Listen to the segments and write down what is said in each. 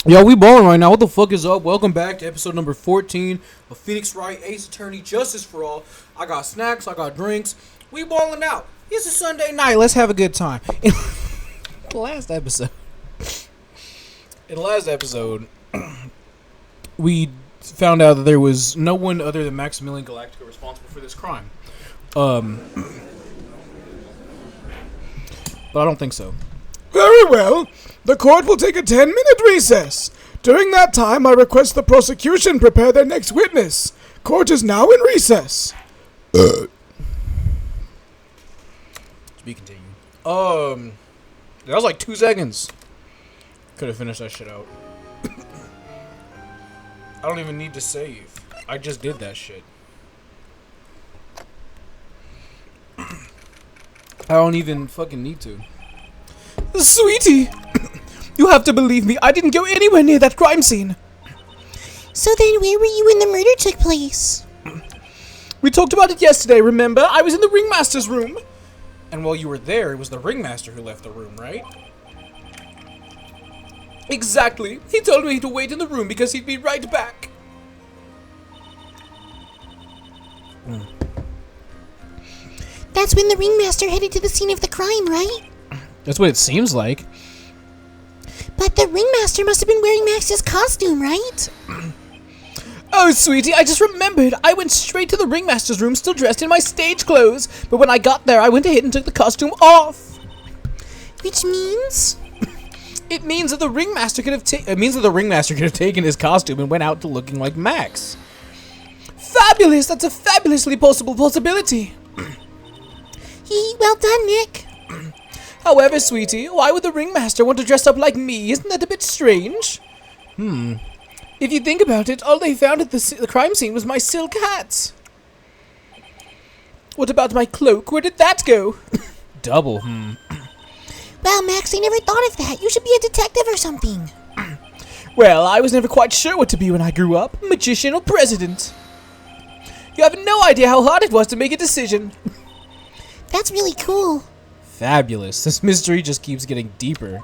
Yo, we balling right now. What the fuck is up? Welcome back to episode number 14 of Phoenix Wright, Ace Attorney, Justice for All. I got snacks, I got drinks. We balling out. It's a Sunday night. Let's have a good time. In the last episode, we found out that there was no one other than Maximilian Galactica responsible for this crime. But I don't think so. Very well. The court will take a 10-minute recess. During that time, I request the prosecution prepare their next witness. Court is now in recess. To be continued. That was like 2 seconds. Could have finished that shit out. I don't even need to save. I just did that shit. I don't even fucking need to. Sweetie, you have to believe me. I didn't go anywhere near that crime scene. So then where were you when the murder took place? We talked about it yesterday, remember? I was in the ringmaster's room. And while you were there, it was the ringmaster who left the room, right? Exactly. He told me to wait in the room because he'd be right back. That's when the ringmaster headed to the scene of the crime, right? That's what it seems like. But the ringmaster must have been wearing Max's costume, right? Oh, sweetie, I just remembered. I went straight to the ringmaster's room still dressed in my stage clothes. But when I got there, I went ahead and took the costume off. Which means? It means that the ringmaster could have taken his costume and went out to looking like Max. Fabulous! That's a fabulously possibility. Well done, Nick. However, sweetie, why would the ringmaster want to dress up like me? Isn't that a bit strange? If you think about it, all they found at the crime scene was my silk hat. What about my cloak? Where did that go? Double, Wow, Max, I never thought of that. You should be a detective or something. Well, I was never quite sure what to be when I grew up. Magician or president. You have no idea how hard it was to make a decision. That's really cool. Fabulous. This mystery just keeps getting deeper.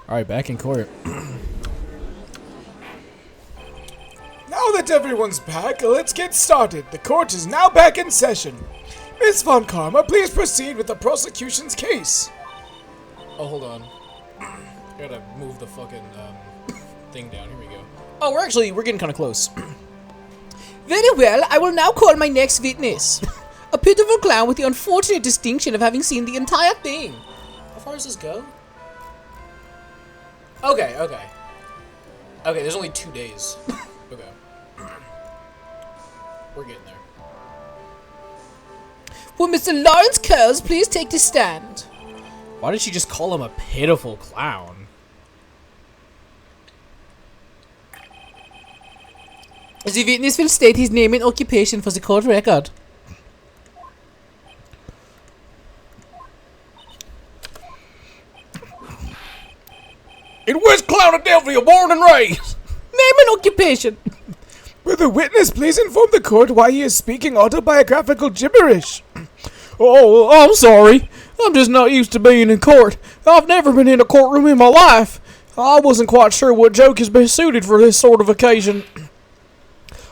Alright, back in court. Now that everyone's back, let's get started. The court is now back in session. Miss Von Karma, please proceed with the prosecution's case. Oh, hold on. I gotta move the fucking thing down. Here we go. Oh, we're getting kind of close. Very well, I will now call my next witness. A pitiful clown with the unfortunate distinction of having seen the entire thing. How far does this go? Okay. Okay, there's only 2 days. Okay. We're getting there. Will Mr. Lawrence Curls please take the stand? Why did she just call him a pitiful clown? The witness will state his name and occupation for the court record. In West Cloudadelphia, born and raised. Name and occupation. Will the witness please inform the court why he is speaking autobiographical gibberish? Oh, I'm sorry. I'm just not used to being in court. I've never been in a courtroom in my life. I wasn't quite sure what joke is best suited for this sort of occasion.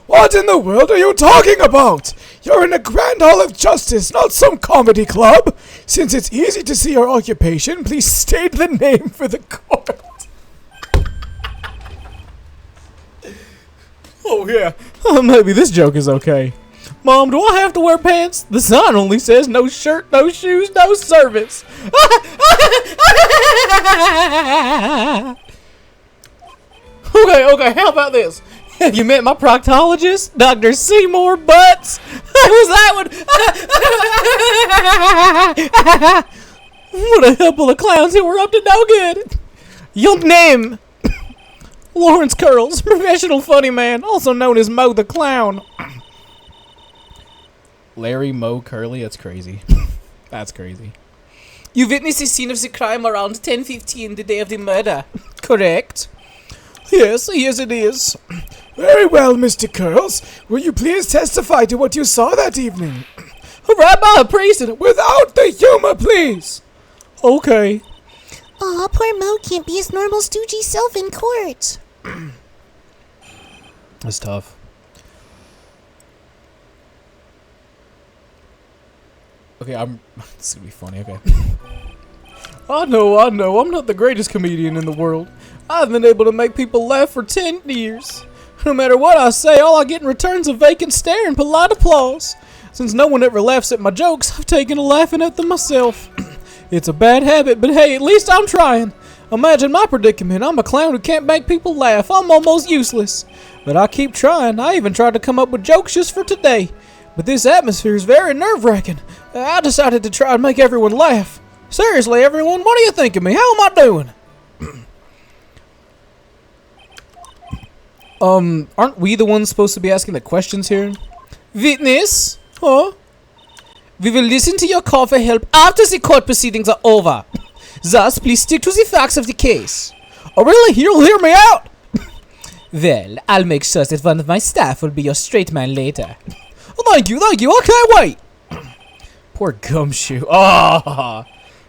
What in the world are you talking about? You're in a grand hall of justice, not some comedy club. Since it's easy to see your occupation, please state the name for the court. Oh yeah, maybe this joke is okay. Mom, do I have to wear pants? The sign only says no shirt, no shoes, no service. Okay, how about this? Have you met my proctologist, Dr. Seymour Butts? Was that one? What a couple of clowns who were up to no good. Your name? Lawrence Curls, professional funny man, also known as Mo the Clown. Larry Moe Curly? That's crazy. That's crazy. You witnessed the scene of the crime around 10:15 the day of the murder, correct? Yes it is. Very well, Mr. Curls. Will you please testify to what you saw that evening? Rabbi, praise it. Without the humor, please. Okay. Aw, poor Mo can't be his normal stoogey self in court. That's tough. Okay, this is gonna be funny, okay. I know, I'm not the greatest comedian in the world. I've been able to make people laugh for 10 years. No matter what I say, all I get in return is a vacant stare and polite applause. Since no one ever laughs at my jokes, I've taken to laughing at them myself. It's a bad habit, but hey, at least I'm trying. Imagine my predicament. I'm a clown who can't make people laugh. I'm almost useless. But I keep trying. I even tried to come up with jokes just for today. But this atmosphere is very nerve-wracking. I decided to try and make everyone laugh. Seriously, everyone, what do you think of me? How am I doing? Aren't we the ones supposed to be asking the questions here? Witness? Huh? We will listen to your call for help after the court proceedings are over. Thus, please stick to the facts of the case. Oh, really? You'll hear me out? Well, I'll make sure that one of my staff will be your straight man later. Oh, thank you, I can't wait. Poor Gumshoe. Ah.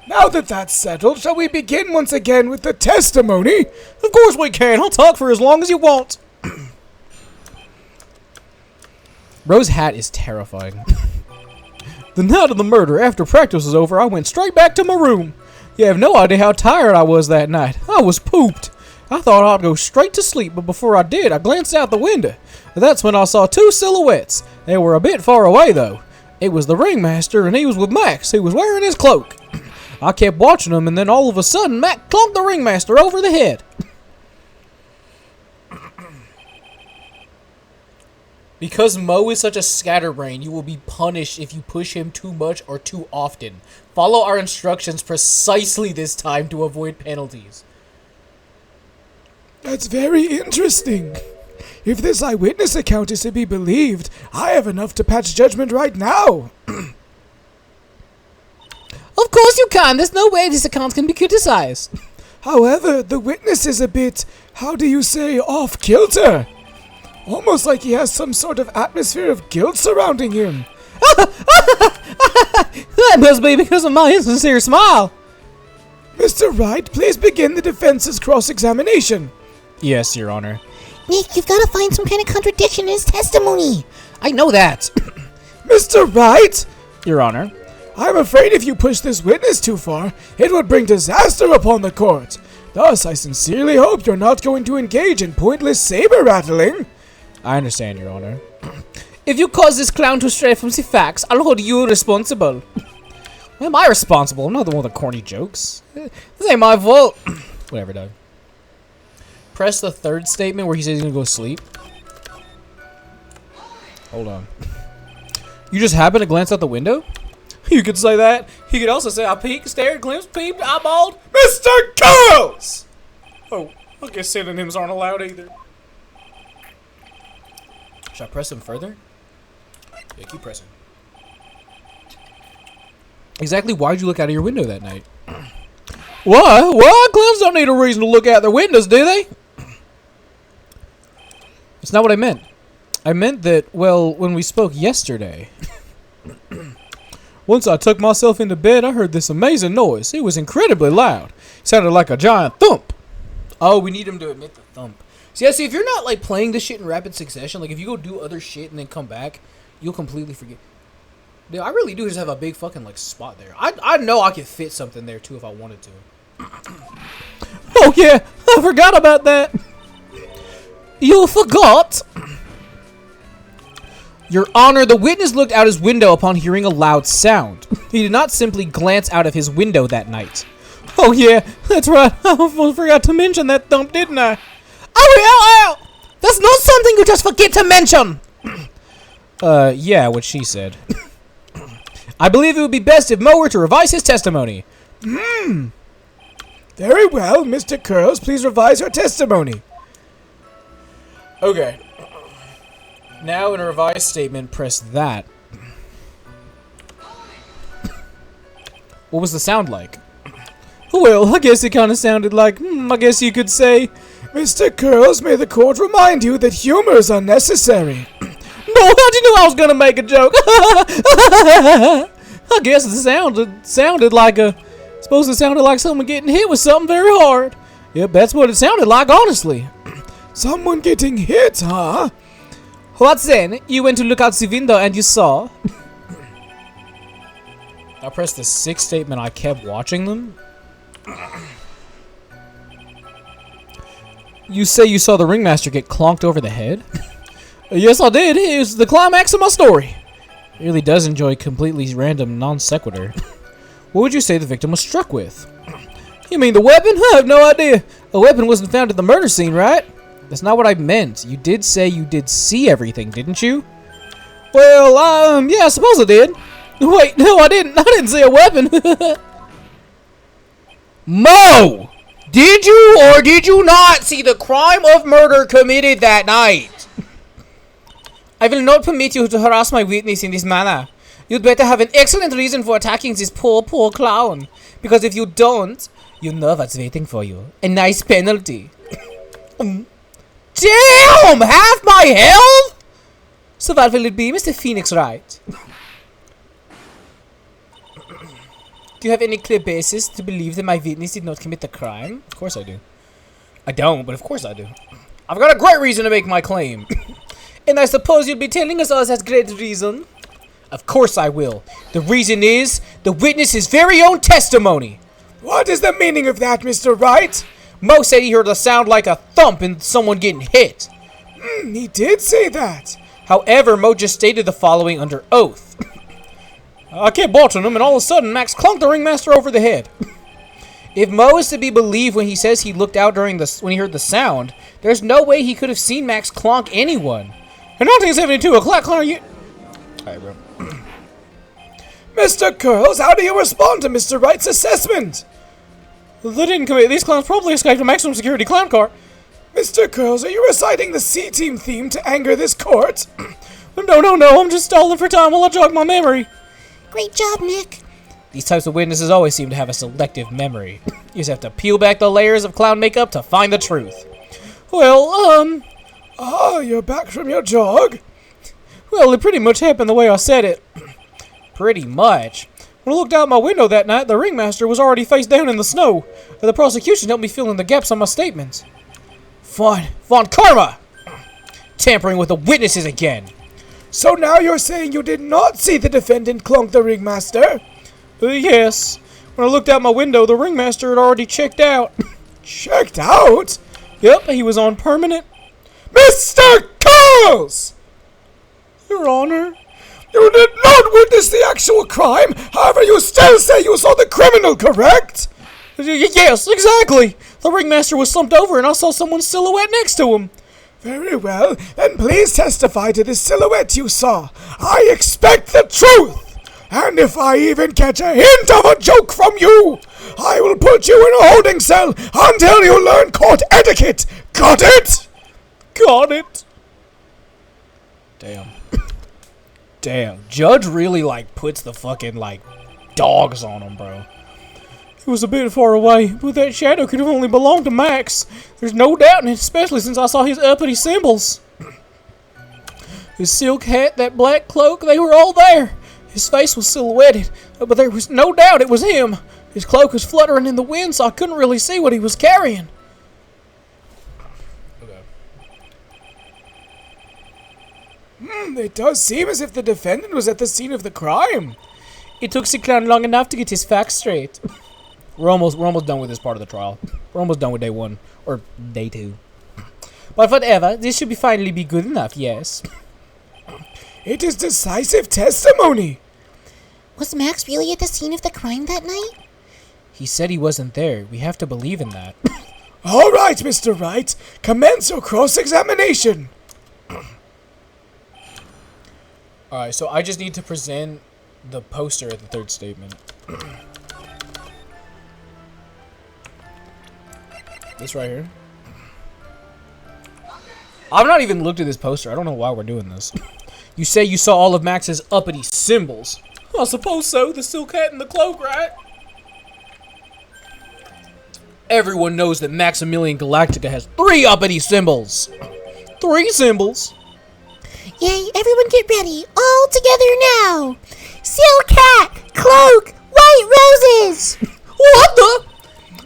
Now that that's settled, shall we begin once again with the testimony? Of course we can. I'll talk for as long as you want. Rose hat is terrifying. The night of the murder, after practice was over, I went straight back to my room. You have no idea how tired I was that night. I was pooped. I thought I'd go straight to sleep, but before I did, I glanced out the window. That's when I saw two silhouettes. They were a bit far away, though. It was the ringmaster, and he was with Max. He was wearing his cloak. I kept watching him, and then all of a sudden, Max clunked the ringmaster over the head. Because Mo is such a scatterbrain, you will be punished if you push him too much or too often. Follow our instructions precisely this time to avoid penalties. That's very interesting. If this eyewitness account is to be believed, I have enough to pass judgment right now. Of course you can. There's no way this account can be criticized. However, the witness is a bit, how do you say, off-kilter. Almost like he has some sort of atmosphere of guilt surrounding him. That must be because of my insincere smile. Mr. Wright, please begin the defense's cross-examination. Yes, Your Honor. Nick, you've got to find some kind of contradiction in his testimony. I know that. Mr. Wright? Your Honor. I'm afraid if you push this witness too far, it would bring disaster upon the court. Thus, I sincerely hope you're not going to engage in pointless saber-rattling. I understand, Your Honor. If you cause this clown to stray from the facts, I'll hold you responsible. Why am I responsible? I'm not the one with the corny jokes. This ain't my fault. Whatever, Doug. Press the third statement where he says he's gonna go sleep. Hold on. You just happen to glance out the window? You could say that. He could also say, I peeked, stared, glimpsed, peeped, eyeballed. Mr. Curls! Oh, I guess synonyms aren't allowed either. Should I press him further? Yeah, keep pressing. Exactly why'd you look out of your window that night? Why? Why? Clowns don't need a reason to look out their windows, do they? It's not what I meant. I meant that, well, when we spoke yesterday. Once I took myself into bed, I heard this amazing noise. It was incredibly loud. It sounded like a giant thump. Oh, we need him to admit the thump. See, if you're not, like, playing this shit in rapid succession, like, if you go do other shit and then come back, you'll completely forget. Dude, I really do just have a big fucking, like, spot there. I know I could fit something there, too, if I wanted to. Oh, yeah, I forgot about that. You forgot? Your Honor, the witness looked out his window upon hearing a loud sound. He did not simply glance out of his window that night. Oh, yeah, that's right. I almost forgot to mention that thump, didn't I? Ow! That's not something you just forget to mention! Yeah, what she said. I believe it would be best if Mo were to revise his testimony. Very well, Mr. Curls, please revise your testimony. Okay. Now in a revised statement, press that. What was the sound like? Well, I guess it kind of sounded like, I guess you could say... Mr. Curls, may the court remind you that humor is unnecessary. No, how'd you know I was gonna make a joke? I guess it sounded like a Suppose it sounded like someone getting hit with something very hard. Yep, that's what it sounded like, honestly. Someone getting hit, huh? What then? You went to look out the window and you saw? I pressed the sixth statement. I kept watching them. You say you saw the ringmaster get clonked over the head? Yes, I did. It was the climax of my story. He really does enjoy completely random non sequitur. What would you say the victim was struck with? You mean the weapon? I have no idea. A weapon wasn't found at the murder scene, right? That's not what I meant. You did say you did see everything, didn't you? Well, yeah, I suppose I did. Wait, no, I didn't. I didn't see a weapon. Mo! Did you or did you not see the crime of murder committed that night? I will not permit you to harass my witness in this manner. You'd better have an excellent reason for attacking this poor clown. Because if you don't, you know what's waiting for you. A nice penalty. Damn! Half my health? So what will it be, Mr. Phoenix Wright? Do you have any clear basis to believe that my witness did not commit the crime? Of course I do. I don't, but of course I do. I've got a great reason to make my claim. And I suppose you'll be telling us all that great reason? Of course I will. The reason is the witness's very own testimony. What is the meaning of that, Mr. Wright? Mo said he heard a sound like a thump and someone getting hit. He did say that. However, Mo just stated the following under oath. I kept watching him, and all of a sudden, Max clunked the ringmaster over the head. If Mo is to be believed when he says he looked out when he heard the sound, there's no way he could have seen Max clonk anyone. In 1972, a clock clonk you. Alright, bro. Mr. Curls, how do you respond to Mr. Wright's assessment? They didn't commit. These clowns probably escaped a maximum security clown car. Mr. Curls, are you reciting the C-Team theme to anger this court? No, I'm just stalling for time while I jog my memory. Great job, Nick. These types of witnesses always seem to have a selective memory. You just have to peel back the layers of clown makeup to find the truth. Well, you're back from your jog? Well, it pretty much happened the way I said it. Pretty much. When I looked out my window that night, the ringmaster was already face down in the snow. The prosecution helped me fill in the gaps on my statements. Von Karma! Tampering with the witnesses again. So now you're saying you did not see the defendant clonk the ringmaster? Yes. When I looked out my window, the ringmaster had already checked out. Checked out? Yep, he was on permanent. Mr. Curls! Your Honor. You did not witness the actual crime, however you still say you saw the criminal, correct? Yes, exactly. The ringmaster was slumped over and I saw someone's silhouette next to him. Very well, then please testify to the silhouette you saw. I expect the truth! And if I even catch a hint of a joke from you, I will put you in a holding cell until you learn court etiquette! Got it? Got it. Damn. Damn. Judge really, puts the fucking, dogs on him, bro. It was a bit far away, but that shadow could have only belonged to Max. There's no doubt in it, especially since I saw his uppity symbols. His silk hat, that black cloak, they were all there. His face was silhouetted, but there was no doubt it was him. His cloak was fluttering in the wind, so I couldn't really see what he was carrying. It does seem as if the defendant was at the scene of the crime. It took the clown long enough to get his facts straight. We're almost done with this part of the trial. We're almost done with day 1 or day 2. But whatever, this should finally be good enough. Yes. It is decisive testimony. Was Max really at the scene of the crime that night? He said he wasn't there. We have to believe in that. All right, Mr. Wright, commence your cross-examination. All right, so I just need to present the poster at the third statement. This right here. I've not even looked at this poster. I don't know why we're doing this. You say you saw all of Max's uppity symbols. I suppose so. The silk hat and the cloak, right? Everyone knows that Maximilian Galactica has 3 uppity symbols. 3 symbols. Yay, everyone get ready. All together now. Silk hat, cloak, white roses. What the?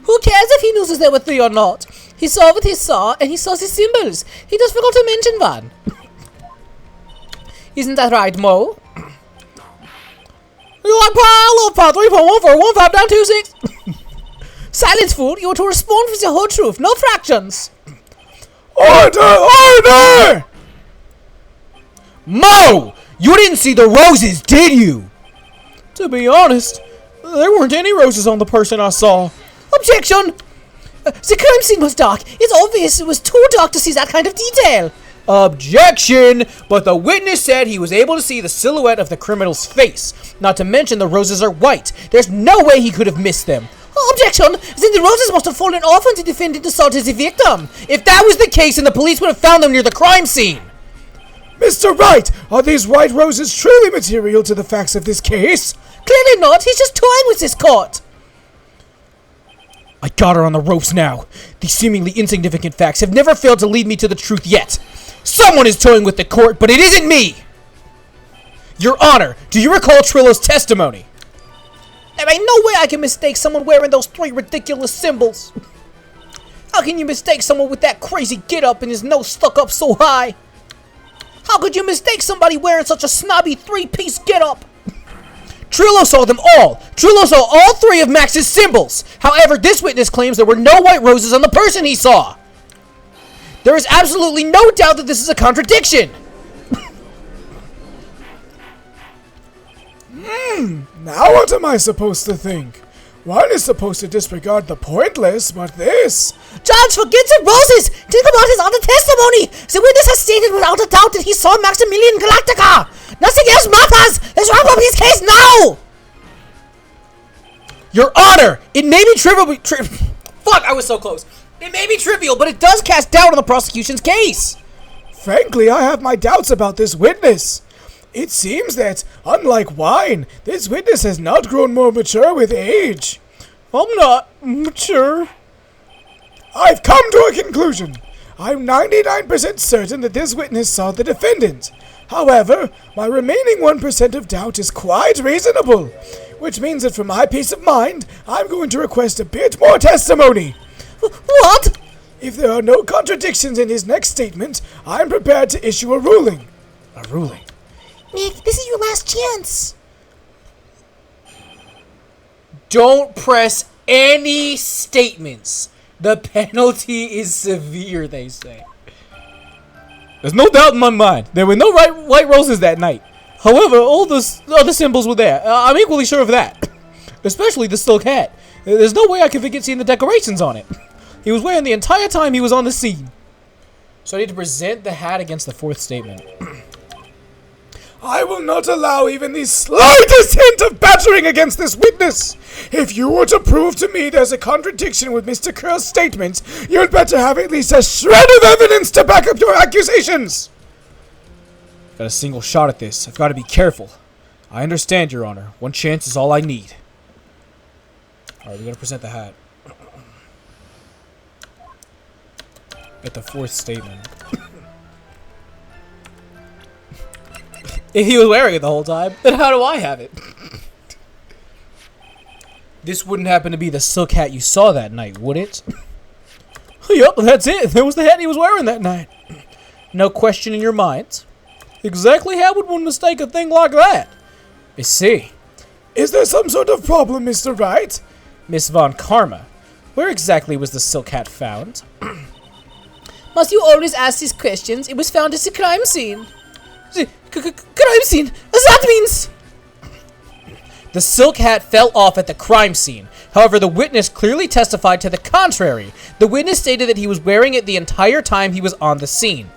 Who cares if he knows there were three or not? He saw what he saw, and he saw the symbols. He just forgot to mention one. Isn't that right, Mo? You like pile up for 3.1415 down 26. Silence, fool. You are to respond with the whole truth, no fractions. Order! Mo! You didn't see the roses, did you? To be honest, there weren't any roses on the person I saw. Objection! The crime scene was dark. It's obvious it was too dark to see that kind of detail. Objection! But the witness said he was able to see the silhouette of the criminal's face. Not to mention the roses are white. There's no way he could have missed them. Objection! Then the roses must have fallen off when the defendant assaulted the victim. If that was the case, then the police would have found them near the crime scene. Mr. Wright, are these white roses truly material to the facts of this case? Clearly not. He's just toying with this court. I got her on the ropes now. These seemingly insignificant facts have never failed to lead me to the truth yet. Someone is toying with the court, but it isn't me! Your Honor, do you recall Trillo's testimony? There ain't no way I can mistake someone wearing those three ridiculous symbols. How can you mistake someone with that crazy get-up and his nose stuck up so high? How could you mistake somebody wearing such a snobby three-piece get-up? Trillo saw them all! Trillo saw all three of Max's symbols! However, this witness claims there were no white roses on the person he saw! There is absolutely no doubt that this is a contradiction! Now what am I supposed to think? One is supposed to disregard the pointless, but this... Judge, forget the roses! Think about his other testimony! The witness has stated without a doubt that he saw Maximilian Galactica! Nothing else matters! Let's wrap up his case now! Your Honor! It may be trivial... Fuck, I was so close. It may be trivial, but it does cast doubt on the prosecution's case! Frankly, I have my doubts about this witness. It seems that, unlike wine, this witness has not grown more mature with age. I'm not mature. I've come to a conclusion. I'm 99% certain that this witness saw the defendant. However, my remaining 1% of doubt is quite reasonable, which means that for my peace of mind, I'm going to request a bit more testimony. What? If there are no contradictions in his next statement, I'm prepared to issue a ruling. A ruling? Nick, this is your last chance. Don't press any statements. The penalty is severe, they say. There's no doubt in my mind. There were no white roses that night. However, all the other symbols were there. I'm equally sure of that. Especially the silk hat. There's no way I can forget seeing the decorations on it. He was wearing the entire time he was on the scene. So I need to present the hat against the fourth statement. I will not allow even the slightest hint of battering against this witness. If you were to prove to me there's a contradiction with Mr. Curl's statements, you'd better have at least a shred of evidence to back up your accusations. Got a single shot at this. I've got to be careful. I understand, Your Honor. One chance is all I need. Alright, we gotta present the hat. At the fourth statement. If he was wearing it the whole time, then how do I have it? This wouldn't happen to be the silk hat you saw that night, would it? Yup, that's it. That was the hat he was wearing that night. No question in your mind. Exactly how would one mistake a thing like that? I see. Is there some sort of problem, Mr. Wright? Miss Von Karma, where exactly was the silk hat found? Must you always ask these questions? It was found at the crime scene. The crime scene? That means... The silk hat fell off at the crime scene. However, the witness clearly testified to the contrary. The witness stated that he was wearing it the entire time he was on the scene.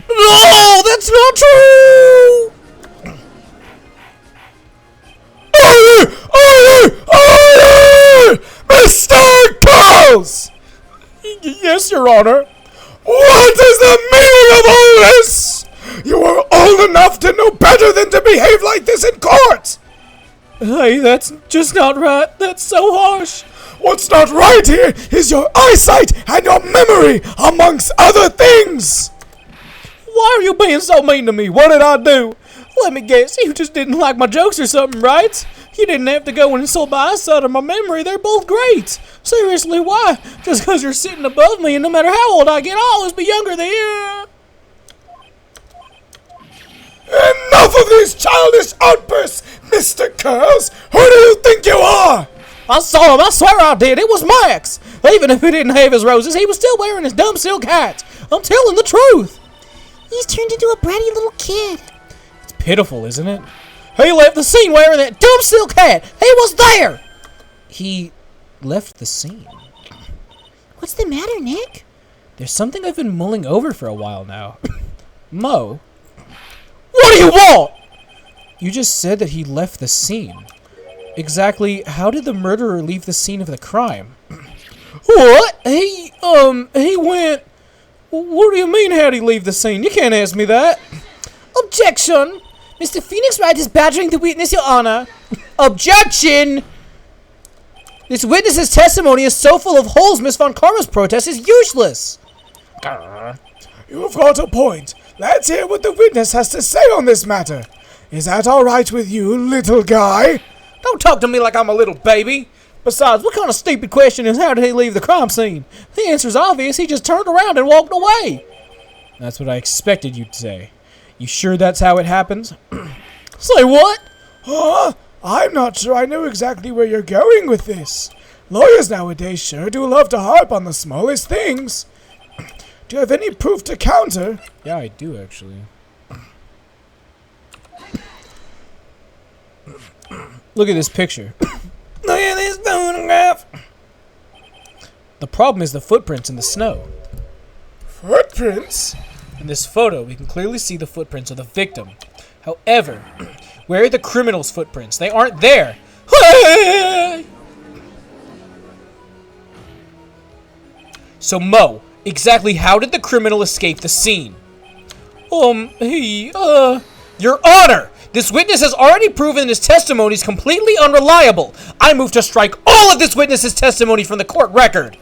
No, that's not true! Mr. Curls! Yes, Your Honor. What is the meaning of all this? You are old enough to know better than to behave like this in court! Hey, that's just not right. That's so harsh. What's not right here is your eyesight and your memory, amongst other things! Why are you being so mean to me? What did I do? Let me guess, you just didn't like my jokes or something, right? You didn't have to go and insult my eyesight or my memory. They're both great. Seriously, why? Just because you're sitting above me, and no matter how old I get, I'll always be younger than you. Enough of these childish outbursts, Mr. Curls! Who do you think you are? I saw him, I swear I did. It was Max. Even if he didn't have his roses, he was still wearing his dumb silk hat. I'm telling the truth. He's turned into a bratty little kid. It's pitiful, isn't it? He left the scene wearing that dumb silk hat. He was there. He left the scene. What's the matter, Nick? There's something I've been mulling over for a while now. Mo, what do you want? You just said that he left the scene. Exactly how did the murderer leave the scene of the crime? What? He went... What do you mean, how'd he leave the scene? You can't ask me that. Objection! Mr. Phoenix Wright is badgering the witness, Your Honor. Objection! This witness's testimony is so full of holes, Miss Von Karma's protest is useless. You've got a point. Let's hear what the witness has to say on this matter. Is that all right with you, little guy? Don't talk to me like I'm a little baby. Besides, what kind of stupid question is how did he leave the crime scene? The answer's obvious. He just turned around and walked away. That's what I expected you to say. You sure that's how it happens? Say what? Huh? I'm not sure I know exactly where you're going with this. Lawyers nowadays sure do love to harp on the smallest things. Do you have any proof to counter? Yeah, I do actually. Look at this picture. Look at this photograph. The problem is the footprints in the snow. Footprints? In this photo, we can clearly see the footprints of the victim. However, where are the criminal's footprints? They aren't there. So, Mo, exactly how did the criminal escape the scene? Your Honor! This witness has already proven his testimony is completely unreliable. I move to strike all of this witness's testimony from the court record.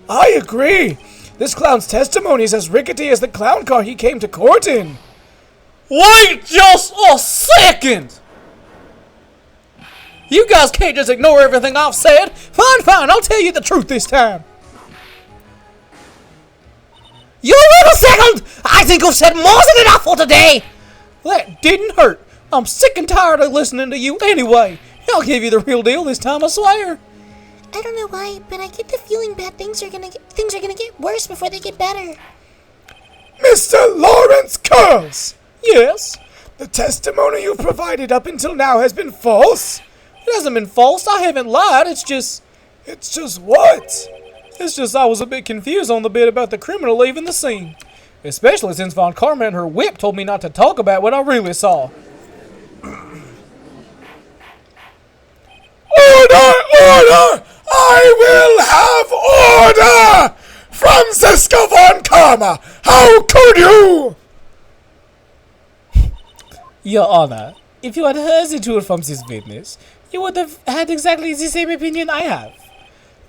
I agree. This clown's testimony is as rickety as the clown car he came to court in. Wait just a second! You guys can't just ignore everything I've said. Fine, I'll tell you the truth this time. You wait a second! I think you've said more than enough for today! That didn't hurt. I'm sick and tired of listening to you anyway. I'll give you the real deal this time, I swear. I don't know why, but I get the feeling bad things are gonna get worse before they get better. Mr. Lawrence Curls! Yes? The testimony you provided up until now has been false? It hasn't been false. I haven't lied. It's just what? It's just I was a bit confused on the bit about the criminal leaving the scene. Especially since Von Karma and her whip told me not to talk about what I really saw. Order! I will have order! Franziska Von Karma, how could you? Your Honor, if you had heard the truth from this witness, you would have had exactly the same opinion I have.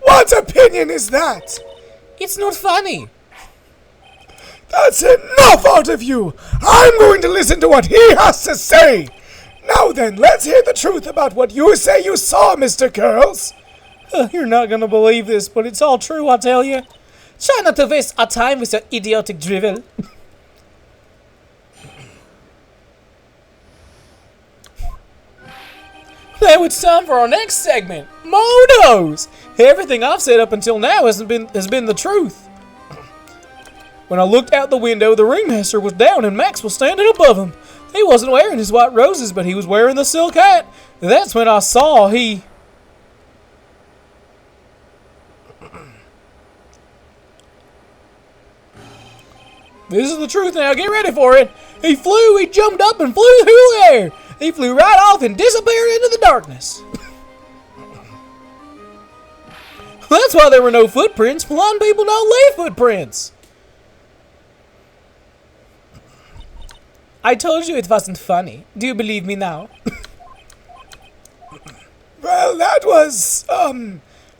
What opinion is that? It's not funny. That's enough out of you! I'm going to listen to what he has to say! Now then, let's hear the truth about what you say you saw, Mr. Curls! You're not gonna believe this, but it's all true, I tell you. Try not to waste our time with your idiotic drivel. Now it's time for our next segment, Motos! Everything I've said up until now has been the truth. When I looked out the window, the ringmaster was down and Max was standing above him. He wasn't wearing his white roses, but he was wearing the silk hat. That's when I saw he... This is the truth now, get ready for it. He jumped up and flew through the air. He flew right off and disappeared into the darkness. That's why there were no footprints. Blind people don't leave footprints. I told you it wasn't funny. Do you believe me now? Well, that was,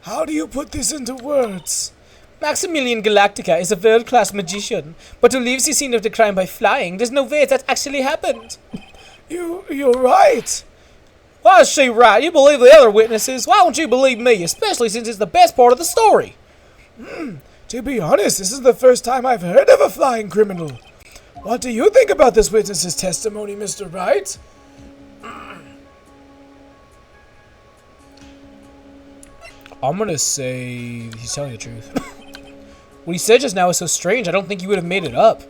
how do you put this into words? Maximilian Galactica is a world-class magician, but who leaves the scene of the crime by flying, there's no way that actually happened. You're right. Why is she right? You believe the other witnesses. Why won't you believe me, especially since it's the best part of the story? To be honest, this is the first time I've heard of a flying criminal. What do you think about this witness's testimony, Mr. Wright? I'm gonna say he's telling the truth. What he said just now is so strange, I don't think he would have made it up.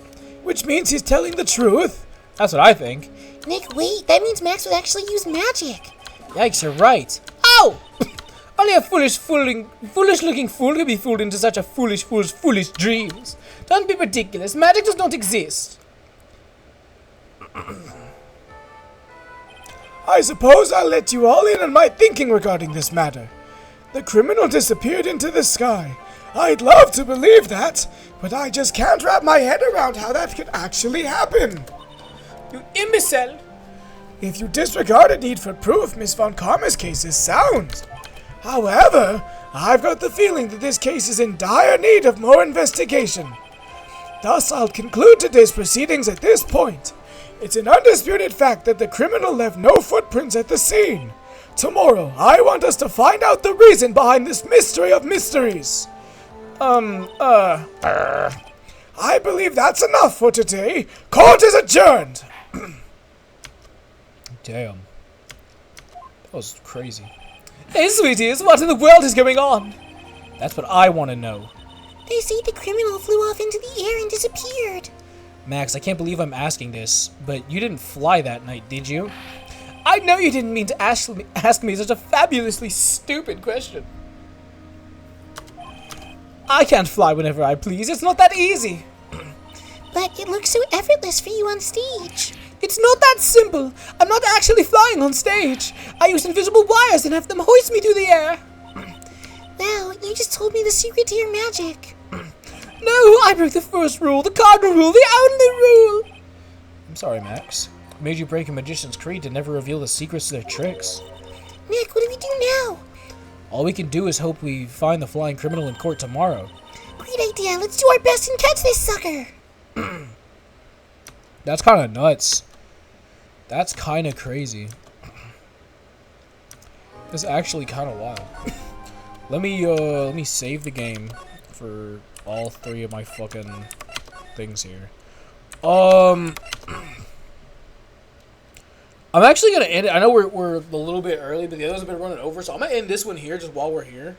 Which means he's telling the truth. That's what I think. Nick, wait, that means Max would actually use magic. Yikes, you're right. Ow! Only a foolish-looking fool can be fooled into such a foolish dreams. Don't be ridiculous. Magic does not exist. I suppose I'll let you all in on my thinking regarding this matter. The criminal disappeared into the sky. I'd love to believe that, but I just can't wrap my head around how that could actually happen. You imbecile! If you disregard a need for proof, Miss Von Karma's case is sound. However, I've got the feeling that this case is in dire need of more investigation. Thus, I'll conclude today's proceedings at this point. It's an undisputed fact that the criminal left no footprints at the scene. Tomorrow, I want us to find out the reason behind this mystery of mysteries. I believe that's enough for today. Court is adjourned. Damn. That was crazy. Hey, sweeties, what in the world is going on? That's what I want to know. They say the criminal flew off into the air and disappeared. Max, I can't believe I'm asking this, but you didn't fly that night, did you? I know you didn't mean to ask me such a fabulously stupid question. I can't fly whenever I please. It's not that easy. But it looks so effortless for you on stage. It's not that simple. I'm not actually flying on stage. I use invisible wires and have them hoist me through the air. Wow, you just told me the secret to your magic. No, I broke the first rule, the cardinal rule, the only rule. I'm sorry, Max. I made you break a magician's creed to never reveal the secrets to their tricks. Nick, what do we do now? All we can do is hope we find the flying criminal in court tomorrow. Great idea. Let's do our best and catch this sucker. That's kind of nuts. That's kind of crazy. That's actually kind of wild. Let me save the game for all three of my fucking things here. I'm actually gonna end it. I know we're a little bit early, but the others have been running over, so I'm gonna end this one here just while we're here.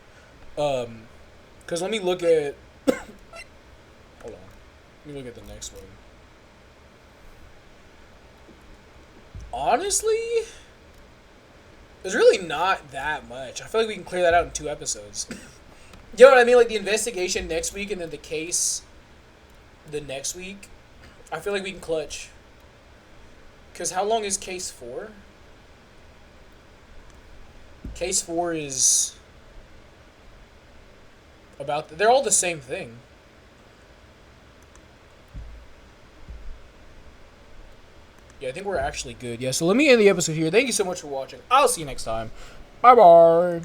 Cause let me look at. Hold on. Let me look at the next one. Honestly, there's really not that much. I feel like we can clear that out in 2 episodes. You know what I mean? Like the investigation next week and then the case the next week. I feel like we can clutch. Because how long is case 4? Case 4 is about... They're all the same thing. Yeah, I think we're actually good. Yeah, so let me end the episode here. Thank you so much for watching. I'll see you next time. Bye-bye.